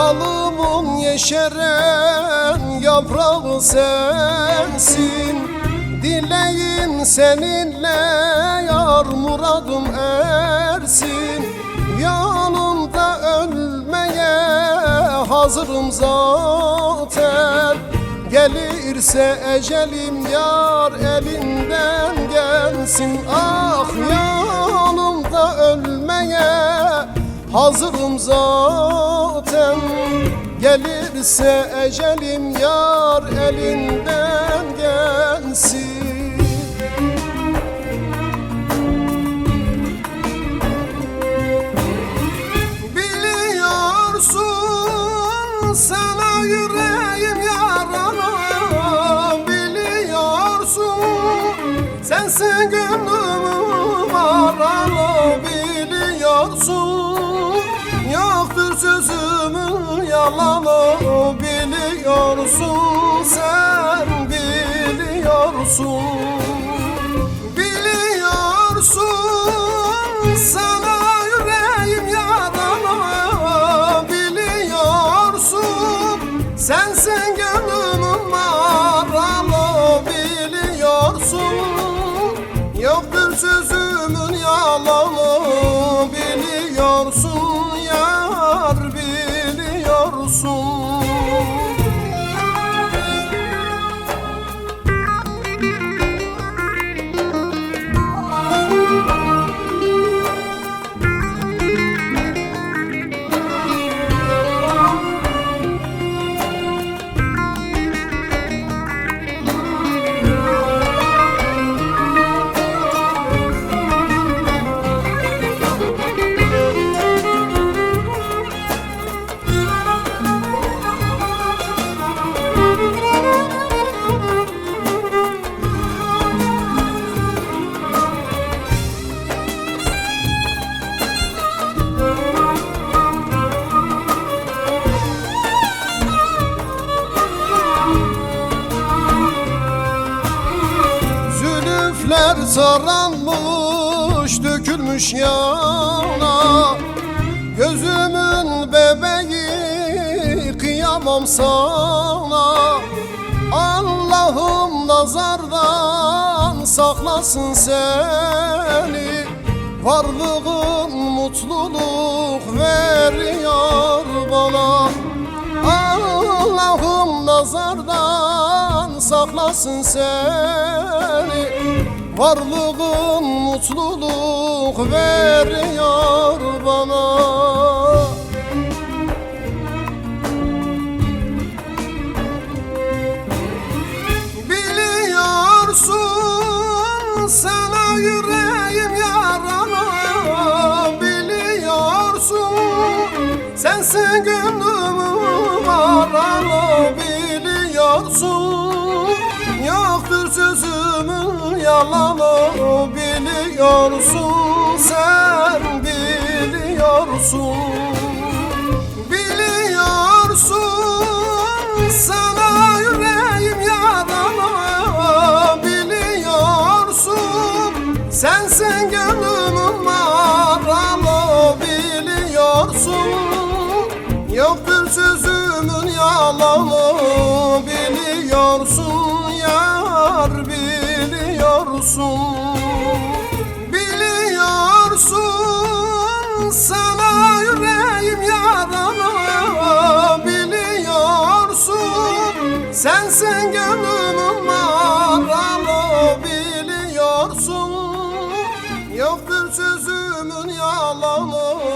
Dalımın yeşeren yaprağı sensin. Dileğim seninle yar muradım ersin. Yanımda ölmeye hazırım zaten. Gelirse ecelim yar elinden gelsin. Ah, yanımda ölmeye hazırım zaten. Gelirse ecelim yar elinden gelsin. Biliyorsun sana yüreğim yaralı. Biliyorsun sensin gönlümün varalı. Biliyorsun yoktur sözümün yalanı. Biliyorsun sen biliyorsun. Biliyorsun sana yüreğim yaralı. Biliyorsun sensin gönlümün varalı. Biliyorsun yoktur sözümün yalanı. Biliyorsun yar biliyorsun. Sararmış dökülmüş yana. Gözümün bebeği kıyamam sana. Allah'ım nazardan saklasın seni. Varlığın mutluluk veriyor bana. Allah'ım nazardan saklasın seni. Varlığın mutluluk veriyor bana. Biliyorsun sana yüreğim yaralı. Biliyorsun sensin gönlümün varalı. Biliyorsun yoktur sözümün yalanı. Biliyorsun sen biliyorsun. Biliyorsun sana yüreğim yaralı. Biliyorsun sensin gönlümün varalı. Biliyorsun yoktur sözümün yalanı. Biliyorsun yar biliyorsun. Biliyorsun sana yüreğim yaralı. Biliyorsun sensin gönlümün varalı. Biliyorsun yoktur sözümün yalanı.